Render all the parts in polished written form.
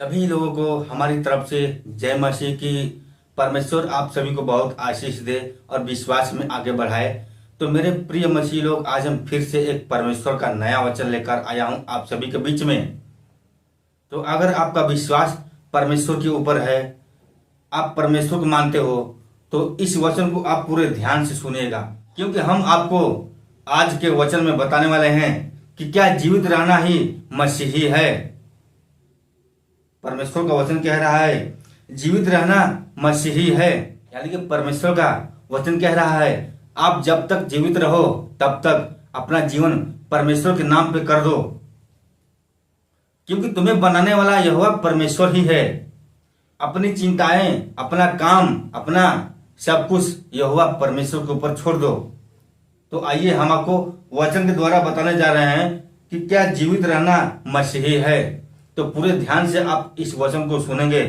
सभी लोगों को हमारी तरफ से जय मसीह की। परमेश्वर आप सभी को बहुत आशीष दे और विश्वास में आगे बढ़ाए। तो मेरे प्रिय मसीह लोग, आज हम फिर से एक परमेश्वर का नया वचन लेकर आया हूं आप सभी के बीच में। तो अगर आपका विश्वास परमेश्वर के ऊपर है, आप परमेश्वर को मानते हो, तो इस वचन को आप पूरे ध्यान से सुनिएगा, क्योंकि हम आपको आज के वचन में बताने वाले हैं कि क्या जीवित रहना ही मसीही है। परमेश्वर का वचन कह रहा है जीवित रहना मसीही है, यानी कि परमेश्वर का वचन कह रहा है आप जब तक जीवित रहो तब तक अपना जीवन परमेश्वर के नाम पे कर दो, क्योंकि तुम्हें बनाने वाला यहोवा परमेश्वर ही है। अपनी चिंताएं, अपना काम, अपना सब कुछ यहोवा परमेश्वर के ऊपर छोड़ दो। तो आइए हम आपको वचन के द्वारा बताने जा रहे हैं कि क्या जीवित रहना मसीही है। तो पूरे ध्यान से आप इस वचन को सुनेंगे,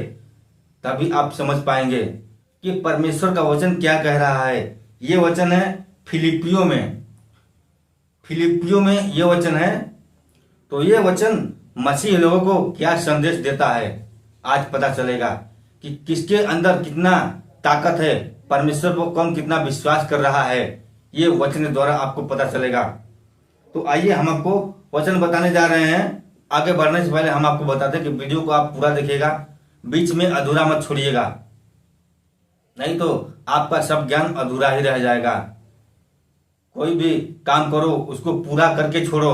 तभी आप समझ पाएंगे कि परमेश्वर का वचन क्या कह रहा है। ये वचन है फिलिपियों में ये वचन है। तो ये वचन मसीह लोगों को क्या संदेश देता है, आज पता चलेगा कि किसके अंदर कितना ताकत है, परमेश्वर को कौन कितना विश्वास कर रहा है। ये वचन द्वारा आपको पता चलेगा। तो आइए हम आपको वचन बताने जा रहे हैं। आगे बढ़ने से पहले हम आपको बताते हैं कि वीडियो को आप पूरा देखिएगा, बीच में अधूरा मत छोड़िएगा, नहीं तो आपका सब ज्ञान अधूरा ही रह जाएगा। कोई भी काम करो उसको पूरा करके छोड़ो।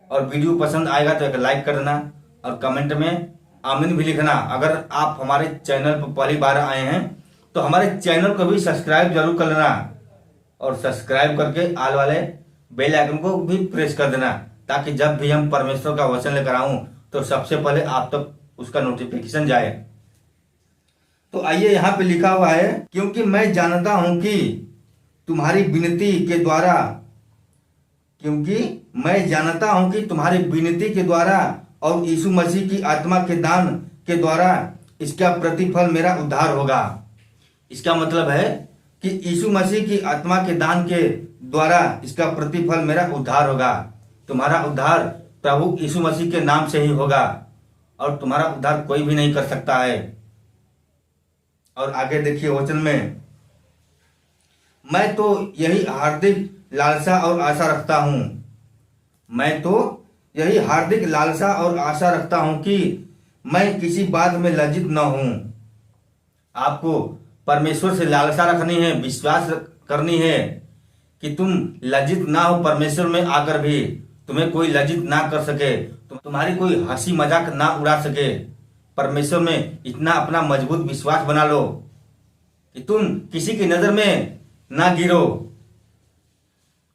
और वीडियो पसंद आएगा तो एक लाइक कर देना और कमेंट में आमीन भी लिखना। अगर आप हमारे चैनल पर पहली बार आए हैं तो हमारे चैनल को भी सब्सक्राइब जरूर कर लेना, और सब्सक्राइब करके आल वाले बेल आइकन को भी प्रेस कर देना, ताकि जब भी हम परमेश्वर का वचन लेकर आऊं तो सबसे पहले आप तक उसका नोटिफिकेशन जाए। तो आइए यहाँ पे लिखा हुआ है, क्योंकि मैं जानता हूं कि तुम्हारी विनती के द्वारा और यीशु मसीह की आत्मा के दान के द्वारा इसका प्रतिफल मेरा उद्धार होगा। इसका मतलब है कि यीशु मसीह की आत्मा के दान के द्वारा इसका प्रतिफल मेरा उद्धार होगा। तुम्हारा उद्धार प्रभु यीशु मसीह के नाम से ही होगा, और तुम्हारा उद्धार कोई भी नहीं कर सकता है। और आगे देखिए वचन में, मैं तो यही हार्दिक लालसा और आशा रखता हूं कि मैं किसी बात में लज्जित न हूं। आपको परमेश्वर से लालसा रखनी है, विश्वास करनी है कि तुम लज्जित ना हो। परमेश्वर में आकर भी तुम्हें कोई लज्जित ना कर सके, तुम्हारी कोई हंसी मजाक ना उड़ा सके। परमेश्वर में इतना अपना मजबूत विश्वास बना लो कि तुम किसी की नजर में ना गिरो।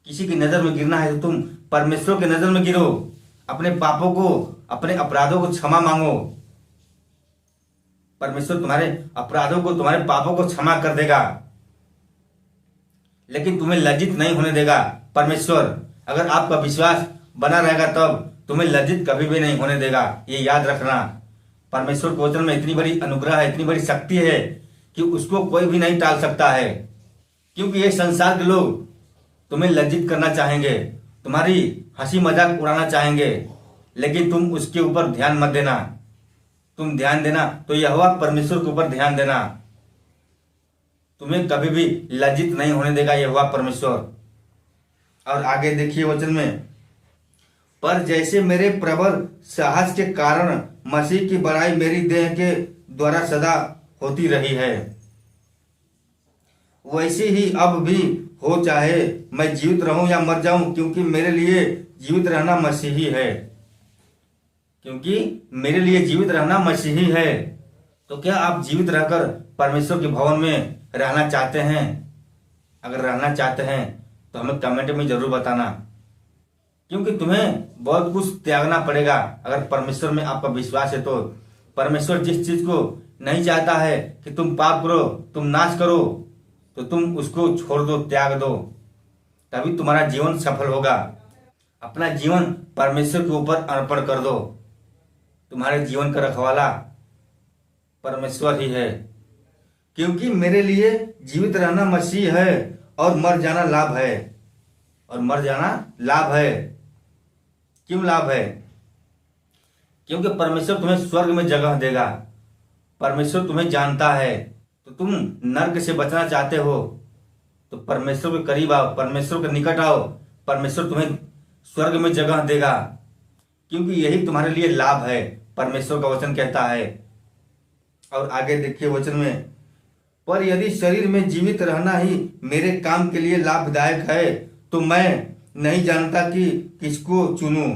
किसी की नजर में गिरना है तो तुम परमेश्वर की नजर में गिरो। अपने पापों को, अपने अपराधों को क्षमा मांगो। परमेश्वर तुम्हारे अपराधों को, तुम्हारे पापों को क्षमा कर देगा, लेकिन तुम्हें लज्जित नहीं होने देगा परमेश्वर। अगर आपका विश्वास बना रहेगा तब तुम्हें लज्जित कभी भी नहीं होने देगा, ये याद रखना। परमेश्वर के वचन में इतनी बड़ी अनुग्रह है, इतनी बड़ी शक्ति है कि उसको कोई भी नहीं टाल सकता है। क्योंकि ये संसार के लोग तुम्हें लज्जित करना चाहेंगे, तुम्हारी हंसी मजाक उड़ाना चाहेंगे, लेकिन तुम उसके ऊपर ध्यान मत देना। तुम ध्यान देना तो यहोवा परमेश्वर के ऊपर ध्यान देना। तुम्हें कभी भी लज्जित नहीं होने देगा यहोवा परमेश्वर। और आगे देखिए वचन में, पर जैसे मेरे प्रबल साहस के कारण मसीह की बड़ाई मेरी देह के द्वारा सदा होती रही है, वैसे ही अब भी हो, चाहे मैं जीवित रहूं या मर जाऊं, क्योंकि मेरे लिए जीवित रहना मसीही है। तो क्या आप जीवित रहकर परमेश्वर के भवन में रहना चाहते हैं? अगर रहना चाहते हैं तो हमें कमेंट में जरूर बताना, क्योंकि तुम्हें बहुत कुछ त्यागना पड़ेगा। अगर परमेश्वर में आपका विश्वास है तो परमेश्वर जिस चीज को नहीं चाहता है कि तुम पाप करो, तुम नाश करो, तो तुम उसको छोड़ दो, त्याग दो, तभी तुम्हारा जीवन सफल होगा। अपना जीवन परमेश्वर के ऊपर अर्पण कर दो। तुम्हारे जीवन का रखवाला परमेश्वर ही है, क्योंकि मेरे लिए जीवित रहना मसीह है और मर जाना लाभ है। क्यों लाभ है? क्योंकि परमेश्वर तुम्हें स्वर्ग में जगह देगा। परमेश्वर तुम्हें जानता है। तो तुम नर्क से बचना चाहते हो तो परमेश्वर के करीब आओ, परमेश्वर के निकट आओ। परमेश्वर तुम्हें स्वर्ग में जगह देगा, क्योंकि यही तुम्हारे लिए लाभ है, परमेश्वर का वचन कहता है। और आगे देखिए वचन में, पर यदि शरीर में जीवित रहना ही मेरे काम के लिए लाभदायक है तो मैं नहीं जानता कि किसको चुनूं।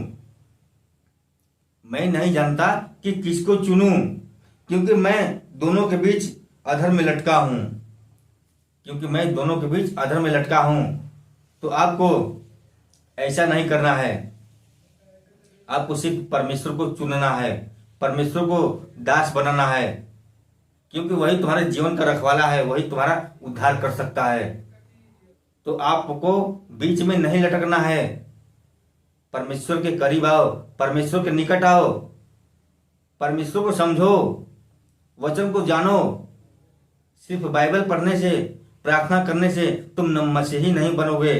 मैं नहीं जानता कि किसको चुनूं, क्योंकि मैं दोनों के बीच अधर में लटका हूं। क्योंकि मैं दोनों के बीच अधर में लटका हूं। तो आपको ऐसा नहीं करना है। आपको सिर्फ परमेश्वर को चुनना है, परमेश्वर को दास बनाना है, क्योंकि वही तुम्हारे जीवन का रखवाला है, वही तुम्हारा उद्धार कर सकता है। तो आपको बीच में नहीं लटकना है। परमेश्वर के करीब आओ, परमेश्वर के निकट आओ, परमेश्वर को समझो, वचन को जानो। सिर्फ बाइबल पढ़ने से, प्रार्थना करने से तुम मसीही नहीं बनोगे।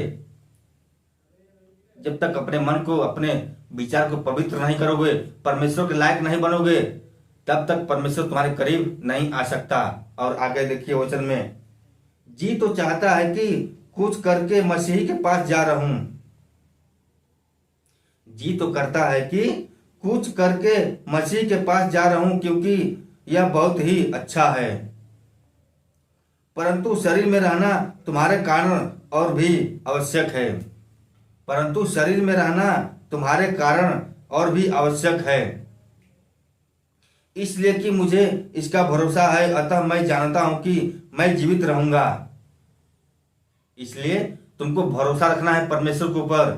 जब तक अपने मन को, अपने विचार को पवित्र नहीं करोगे, परमेश्वर के लायक नहीं बनोगे, तब तक परमेश्वर तुम्हारे करीब नहीं आ सकता। और आगे देखिए वचन में, जी तो चाहता है कि कुछ करके मसीही के पास जा रहूं। जी तो करता है कि कुछ करके मसीह के पास जा रहूं, क्योंकि यह बहुत ही अच्छा है। परंतु शरीर में रहना तुम्हारे कारण और भी आवश्यक है। परंतु शरीर में रहना तुम्हारे कारण और भी आवश्यक है, इसलिए कि मुझे इसका भरोसा है, अतः मैं जानता हूं कि मैं जीवित रहूंगा। इसलिए तुमको भरोसा रखना है परमेश्वर के ऊपर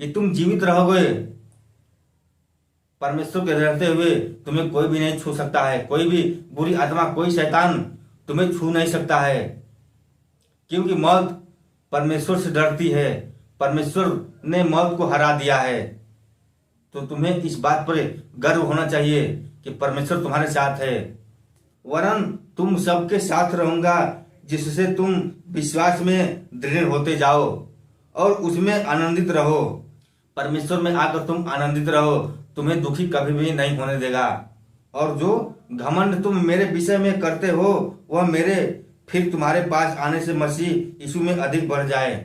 कि तुम जीवित रहोगे। परमेश्वर के रहते हुए तुम्हें कोई भी नहीं छू सकता है, कोई भी बुरी आत्मा, कोई शैतान तुम्हें छू नहीं सकता है, क्योंकि मौत परमेश्वर से डरती है। परमेश्वर ने मौत को हरा दिया है। तो तुम्हें इस बात पर गर्व होना चाहिए कि परमेश्वर तुम्हारे साथ है। वरन तुम सबके साथ रहूंगा, जिससे तुम विश्वास में दृढ़ होते जाओ और उसमें आनंदित रहो। परमेश्वर में आकर तुम आनंदित रहो, तुम्हें दुखी कभी भी नहीं होने देगा। और जो घमंड तुम मेरे विषय में करते हो, वह मेरे फिर तुम्हारे पास आने से मसीह यीशु में अधिक बढ़ जाए।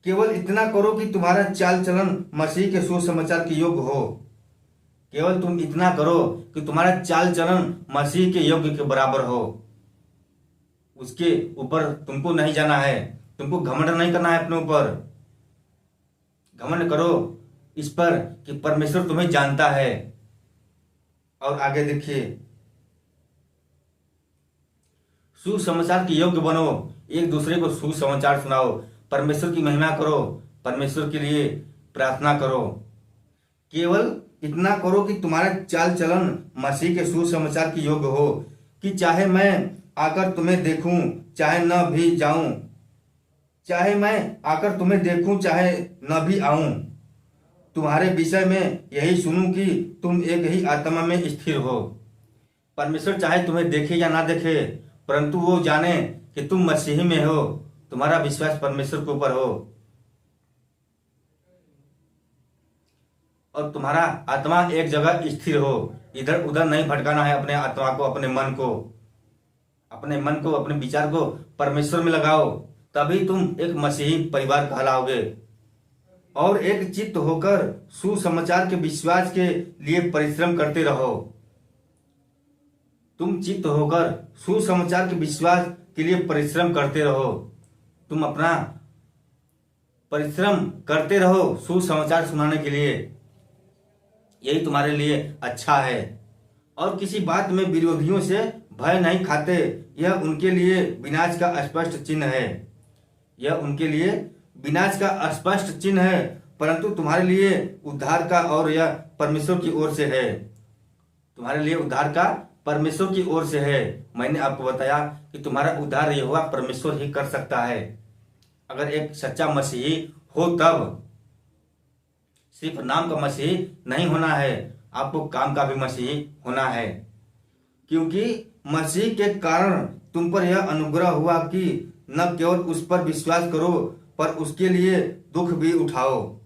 केवल इतना करो कि तुम्हारा चाल चलन मसीह के सुसमाचार के योग्य हो। केवल तुम इतना करो कि तुम्हारा चाल चलन मसीह के योग्य के बराबर हो। उसके ऊपर तुमको नहीं जाना है, तुमको घमंड नहीं करना है अपने ऊपर। घमंड करो इस पर कि परमेश्वर तुम्हें जानता है। और आगे देखिए, सुसमाचार के योग्य बनो, एक दूसरे को सुसमाचार सुनाओ, परमेश्वर की महिमा करो, परमेश्वर के लिए प्रार्थना करो। केवल इतना करो कि तुम्हारा चाल चलन मसीह के सुसमाचार के योग्य हो, कि चाहे मैं आकर तुम्हें देखूं चाहे न भी जाऊं, चाहे मैं आकर तुम्हें देखूं चाहे न भी आऊं, तुम्हारे विषय में यही सुनूं कि तुम एक ही आत्मा में स्थिर हो। परमेश्वर चाहे तुम्हें देखे या ना देखे, परंतु वो जाने कि तुम मसीही में हो, तुम्हारा विश्वास परमेश्वर के ऊपर हो और तुम्हारा आत्मा एक जगह स्थिर हो। इधर उधर नहीं भटकाना है अपने आत्मा को, अपने मन को, अपने विचार को परमेश्वर में लगाओ, तभी तुम एक मसीही परिवार कहलाओगे। और एक चित्त होकर सुसमाचार के विश्वास के लिए परिश्रम करते रहो। तुम चित्त होकर सुसमाचार के विश्वास के लिए परिश्रम करते रहो। तुम अपना परिश्रम करते रहो सुसमाचार सुनाने के लिए, यही तुम्हारे लिए अच्छा है। और किसी बात में विरोधियों से भय नहीं खाते, यह उनके लिए विनाश का स्पष्ट चिन्ह है। यह उनके लिए विनाश का स्पष्ट चिन्ह है, परंतु तुम्हारे लिए उद्धार का, और यह परमेश्वर की ओर से है। तुम्हारे लिए उद्धार का परमेश्वर की ओर से है। मैंने आपको बताया कि तुम्हारा उद्धार यहोवा परमेश्वर ही कर सकता है। अगर एक सच्चा मसीही हो तब, सिर्फ नाम का मसीही नहीं होना है, आपको काम का भी मसीही होना है। क्योंकि मसीह के कारण तुम पर यह अनुग्रह हुआ कि न केवल उस पर विश्वास करो, पर उसके लिए दुख भी उठाओ।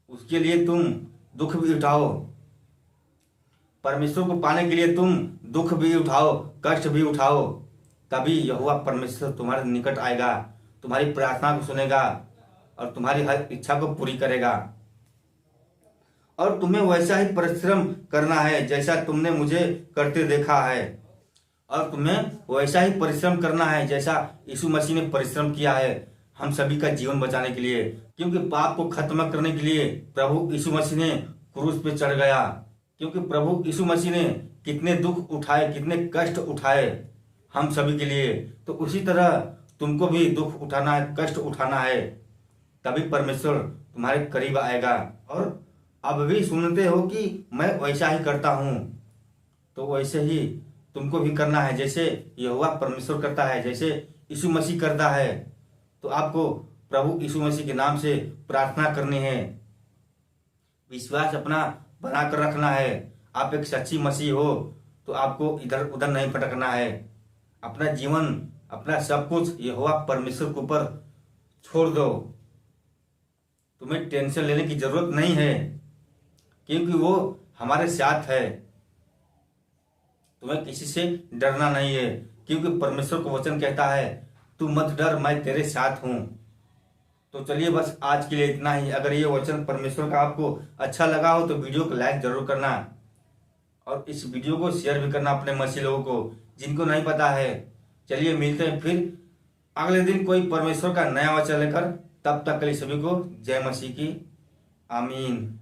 उसके लिए तुम दुख भी उठाओ। परमेश्वर को पाने के लिए तुम दुख भी उठाओ, कष्ट भी उठाओ, तभी यहोवा परमेश्वर तुम्हारे निकट आएगा, तुम्हारी प्रार्थना को सुनेगा और तुम्हारी हर इच्छा को पूरी करेगा। और तुम्हें वैसा ही परिश्रम करना है जैसा तुमने मुझे करते देखा है, और तुम्हें वैसा ही परिश्रम करना है जैसा यीशु मसीह ने परिश्रम किया है हम सभी का जीवन बचाने के लिए। क्योंकि पाप को खत्म करने के लिए प्रभु यीशु मसीह ने क्रूस पे चढ़ गया। क्योंकि प्रभु यीशु मसीह ने कितने दुख उठाए, कितने कष्ट उठाए हम सभी के लिए, तो उसी तरह तुमको भी दुख उठाना है, कष्ट उठाना है, तभी परमेश्वर तुम्हारे करीब आएगा। और अब भी सुनते हो कि मैं वैसा ही करता हूँ, तो वैसे ही तुमको भी करना है, जैसे यहोवा परमेश्वर करता है, जैसे यीशु मसीह करता है। तो आपको प्रभु यीशु मसीह के नाम से प्रार्थना करनी है, विश्वास अपना बना कर रखना है। आप एक सच्ची मसीह हो तो आपको इधर उधर नहीं भटकना है। अपना जीवन, अपना सब कुछ यहोवा परमेश्वर के ऊपर छोड़ दो। तुम्हें टेंशन लेने की जरूरत नहीं है, क्योंकि वो हमारे साथ है। तुम्हें किसी से डरना नहीं है, क्योंकि परमेश्वर को वचन कहता है तू मत डर, मैं तेरे साथ हूं। तो चलिए बस आज के लिए इतना ही। अगर ये वचन परमेश्वर का आपको अच्छा लगा हो तो वीडियो को लाइक जरूर करना, और इस वीडियो को शेयर भी करना अपने मसीह लोगों को जिनको नहीं पता है। चलिए मिलते हैं फिर अगले दिन कोई परमेश्वर का नया वचन लेकर। तब तक के लिए सभी को जय मसीह की। आमीन।